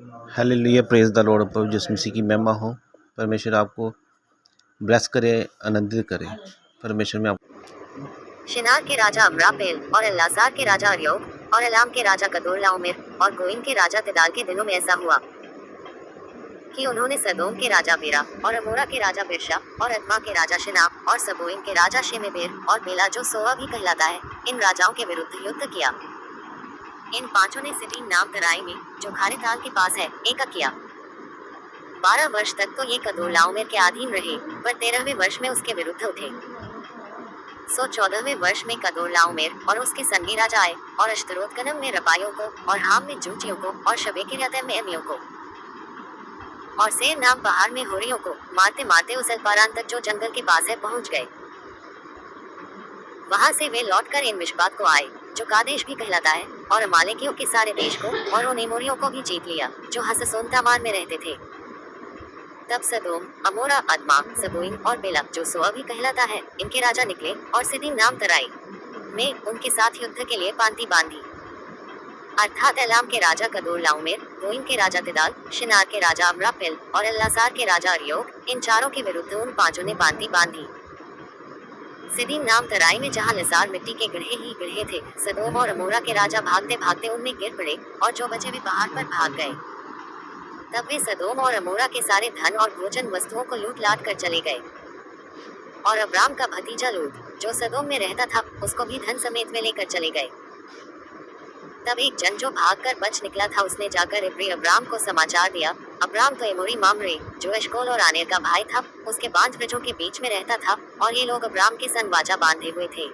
Hallelujah, praise the lord. प्रभु यीशु मसीह की महिमा हो। परमेश्वर आपको ब्लेस करे, आनंदित करे। परमेश्वर में आप शिनार के राजा अम्रापेल और एल्लासार के राजा अर्योग और एलाम के राजा कदोर्लाओमेर और गोइम के राजा तिदाल के दिनों में ऐसा हुआ कि उन्होंने सदोम के राजा बेरा और अमोरा के राजा बिरशा और अदमा के राजा शिना और सबोइम के राजा शेमेबेर और बेला जो सोआ भी कहलाता है, इन राजाओं के विरुद्ध युद्ध किया। इन पांचों ने सिदीम नाम तराई में, जो खारे ताल के पास है, एक किया। 12 वर्ष तक तो ये कदोर्लाओमेर के अधीन रहे, पर 13वें वर्ष में उसके विरुद्ध उठे। 14वें वर्ष में कदोर्लाओमेर और उसके संगी राजा आए और अश्तरोतकनम में रपाइयों को और हाम में जूचियों को और शबेकिर्यातैम में एमियों को और सेर नाम पहाड़ में होरियों को मारते मारते उस अल्पारान तक जो जंगल के पास है पहुंच गए। वहां से वे लौटकर इन मिशबात को आए, जो कादेश भी कहलाता है, और अमालेकियों के सारे देश को और उन एमोरियों को भी जीत लिया, जो हससोन तामार में रहते थे। तब सदोम, अमोरा, अदमा, सबोइम और बेला, जो सोआ भी कहलाता है, इनके राजा निकले और सिदीम नाम तराई में उनके साथ युद्ध के लिए पांति बांधी। अर्थात एलाम के राजा कदोर्लाओमेर, गोइम के राजा तिदाल, शिनार के राजा अम्रापेल और एल्लासार के राजा अर्योग, इन चारों के विरुद्ध उन पांचों ने पांति बांधी। सिदीम नाम तराई में जहाँ लसार मिट्टी के गड्ढे ही गड्ढे थे, सदोम और अमोरा के राजा भागते भागते उनमें गिर पड़े और जो बचे वे पहाड़ पर भाग गए। तब वे सदोम और अमोरा के सारे धन और भोजन वस्तुओं को लूट लाट कर चले गए। और अब्राम का भतीजा लूत, जो सदोम में रहता था, उसको भी धन समेत में लेकर चले गए। तब एक जन जो भागकर बच निकला था, उसने जाकर इब्री अब्राम को समाचार दिया। अब्राम तो एमोरी मामरे, जो एशकोल और आनेर का भाई था, उसके 5 ब्रजों के बीच में रहता था, और ये लोग अब्राम के संग वाचा बांधे हुए थे।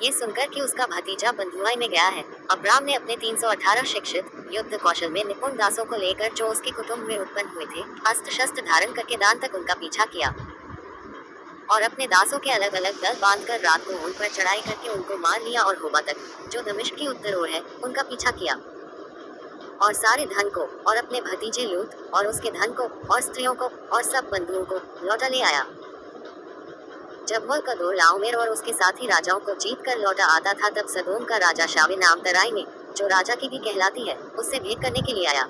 ये सुनकर कि उसका भतीजा बंधुआई में गया है, अब्राम ने अपने 318 शिक्षित, युद्ध कौशल में निपुण दासों को लेकर, जो उसके कुटुंब में उत्पन्न हुए थे, अस्त्र शस्त्र धारण करके दान तक उनका पीछा किया। और अपने दासों के अलग अलग दल बांधकर रात को उन पर चढ़ाई करके उनको मार लिया और होबा तक, जो दमिश्क की उत्तर ओर है, उनका पीछा किया। और सारे धन को और अपने भतीजे लूत और उसके धन को और स्त्रियों को और सब बंधुओं को लौटा ले आया। जब वह कदोर्लाओमेर और उसके साथी राजाओं को जीत कर लौटा आता था, तब सदोम का राजा शावे नाम तराई में, जो राजा की भी कहलाती है, उससे भेंट करने के लिए आया।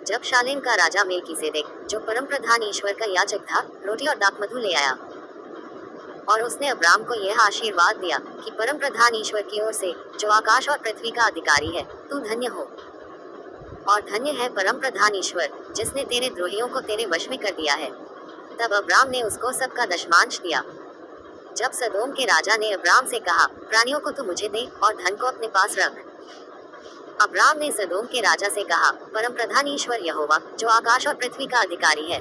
जब शालेम का राजा मेलकीसेदेक, जो परम प्रधान ईश्वर का याजक था, रोटी और दाखमधु ले आया। और उसने अब्राम को यह आशीर्वाद दिया कि परम प्रधान ईश्वर की ओर से, जो आकाश और पृथ्वी का अधिकारी है, तू धन्य हो। और धन्य है परम प्रधान ईश्वर, जिसने तेरे द्रोहियों को तेरे वश में कर दिया है। तब अब्राम ने उसको सबका दशमांश दिया। जब सदोम के राजा ने अब्राम से कहा, प्राणियों को तू मुझे दे और धन को अपने पास रख। अब्राम ने सदोम के राजा से कहा, परम प्रधान ईश्वर यहोवा, जो आकाश और पृथ्वी का अधिकारी है,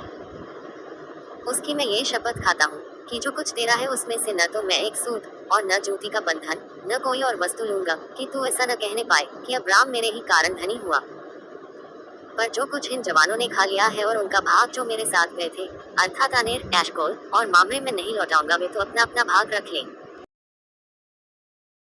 उसकी मैं ये शपथ खाता हूँ कि जो कुछ तेरा है उसमें से न तो मैं एक सूत और न जूती का बंधन, न कोई और वस्तु लूंगा, कि तू ऐसा न कहने पाए कि अब्राम मेरे ही कारण धनी हुआ। पर जो कुछ इन जवानों ने खा लिया है और उनका भाग जो मेरे साथ गए थे, अर्थात आनेर, एशकोल और मामरे में नहीं लौटाऊंगा, वे तो अपना अपना भाग रख लें।